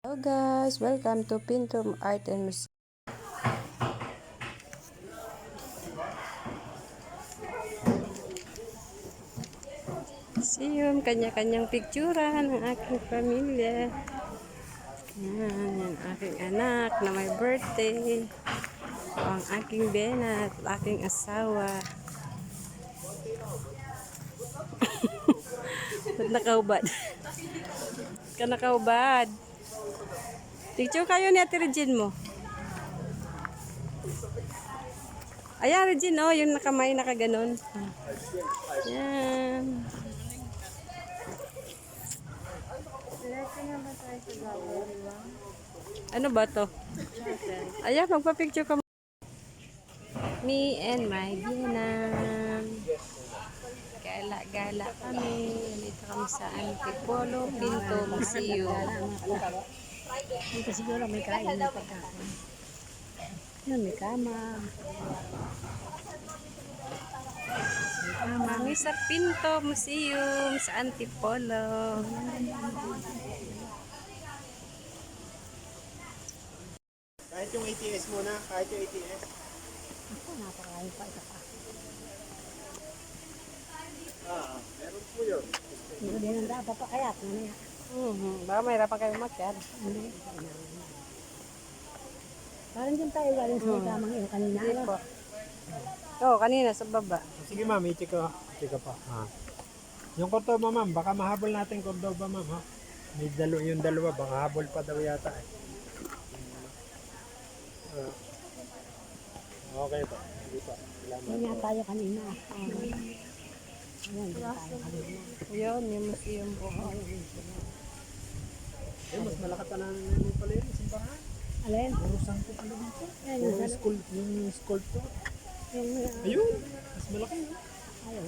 Hello guys, welcome to Pinto Art and Museum. Kanya-kanyang picturean ng aking pamilya. Yan, yung aking anak na may birthday. Ang aking bena at aking asawa. Ba't nakaubad? Ka nakaubad. Picture kayo ni Ate Regine mo. Ayan, Regine, oh, yung nakamay nakaganon. Yan. Ano ba to? Ayan, magpa-picture ka. Me and my Vietnam. Gala-gala kami. Dito kami sa Antipolo Pinto Museum. Dito siguro may kain na pagkain. Yan, may kama. Kami sa Pinto Museum sa Antipolo. Kahit yung ATS muna, kahit yung ATS. Ako, napakain pa ito pa. Meron po yun. Hindi ko din ang dapat pa kaya. Mamaya. Baka mahirapan kayo makyat. Hindi. Parang dyan tayo galing sa kamang iyo kanina. Hindi Ano? po. Oo, kanina sa baba. Sige ma'am, i-check ko. Check ko pa. Yung Cordoba ma'am, baka mahabol natin Cordoba ma'am ha. May yung dalawa, baka habol pa daw yata eh. Okay po. Sige po. Salamat. Yan nga tayo kanina. Ayan, dyan tayo kanina. Yun, yung museum po. Mas malaki pa na namin pala yun, simbahan. Alin? Urusan ko pala dito. Ayan, Yung school, yung sculptor. yung Ayun, mas malaki yun. ayaw.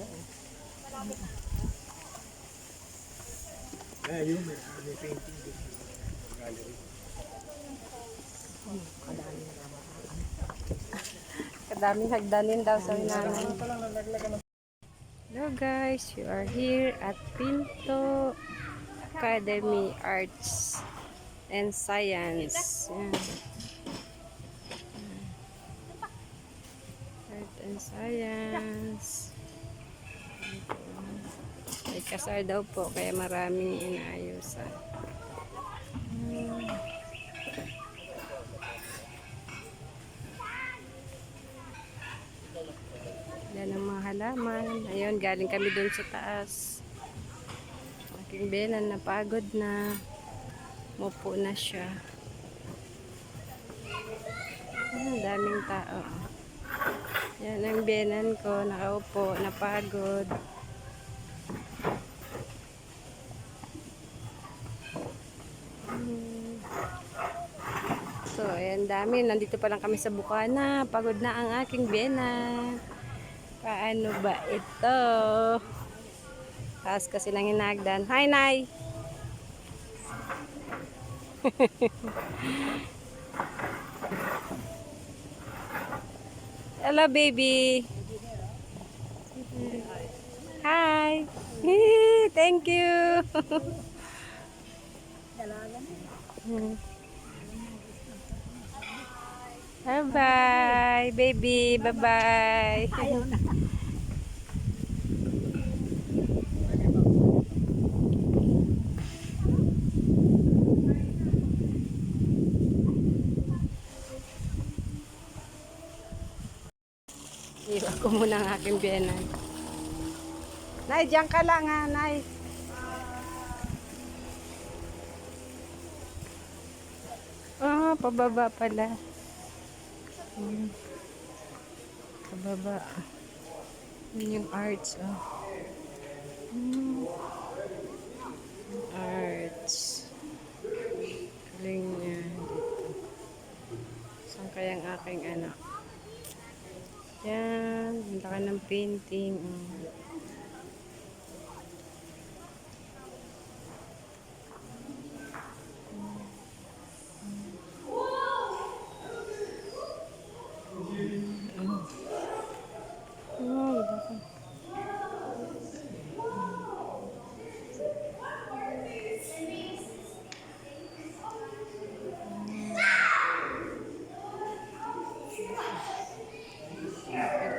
Ayun, may painting dito. Gallery. Kadaming hagdanin daw sa nanay. Hello guys, you are here at Pinto Academy Arts and Science. Yan. Art and Science. May kasar daw po, kaya maraming inaayusan. Yan ang mga halaman. Ayun, galing kami doon sa taas. Aking benan napagod na. Mupo na siya. Ang daming tao. Yan ang benan ko. Nakaupo, napagod. So, ayan dami. Nandito pa lang kami sa Bukana. Pagod na ang aking benan. Paano ba ito? Taas kasi ng hinagdan. Hi, Nay! Hello, baby! Hi! Thank you! Bye-bye, baby! Bye-bye! Iwan ko muna ang aking biyanan. Nay, diyan ka lang ha, Nay. Ah, pababa pala. Pababa. Yun yung arts, oh. Arts. Galing niya dito. Saan kayang aking anak? Yan, ang laki ng painting.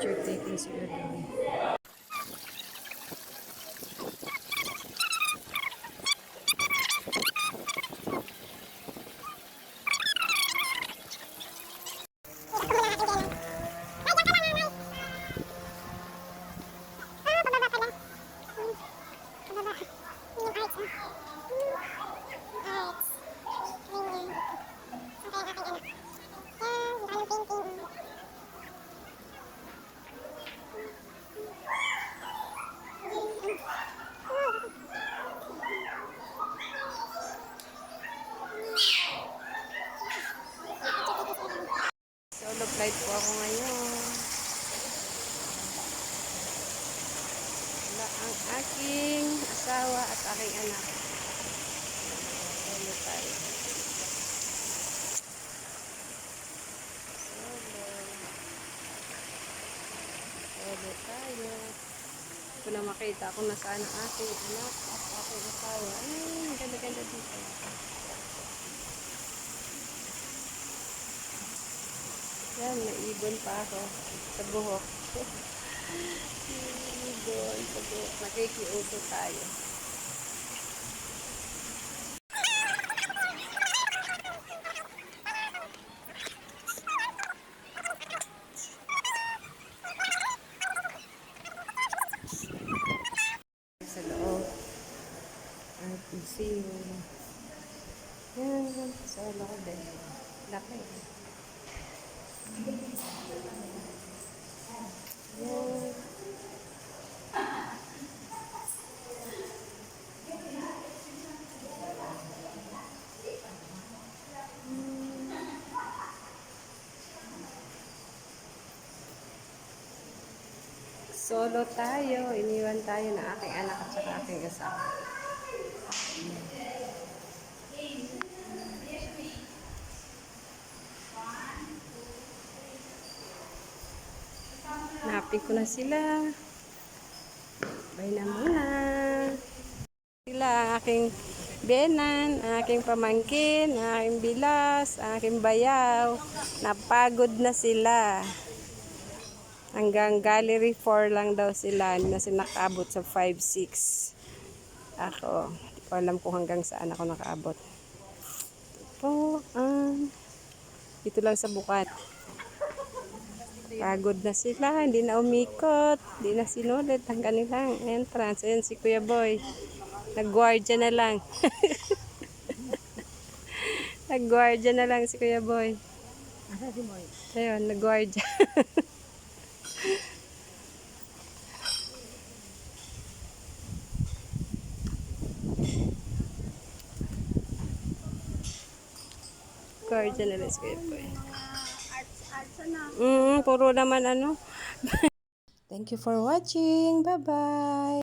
picture taking si Erwin. Solo flight po ako ngayon. Wala ang aking asawa at aking anak. Solo tayo. Solo tayo. Ito na makita kung nasaan ang aking anak at aking asawa. Ay, ganda-ganda dito. Yan, may ibon pa ako sa buhok. Ibon sa buhok. Nakikiuso tayo. Sa loob. At museum. Yan, sa loob din. Laki. Yan. Solo tayo. Iniwan tayo ng aking anak at saka aking asawa. Hanapin ko na sila. Bye na muna. Sila ang aking benan, ang aking pamangkin, ang aking bilas, ang aking bayaw. Napagod na sila. Hanggang gallery 4 lang daw sila. Hindi na sila nakaabot sa 5-6. Ako, hindi ko alam kung hanggang saan ako nakaabot. Ito, dito lang sa bukat. Pagod na sila, hindi na umikot, hindi na sinulit ang kanilang entrance. Ayan si Kuya Boy. Nag-guardia na lang. Nag-guardia na lang si Kuya Boy. Asa si Boy? Ayun, nag-guardia. Guardia na lang si Kuya Boy. Puro naman ano. Thank you for watching. Bye-bye.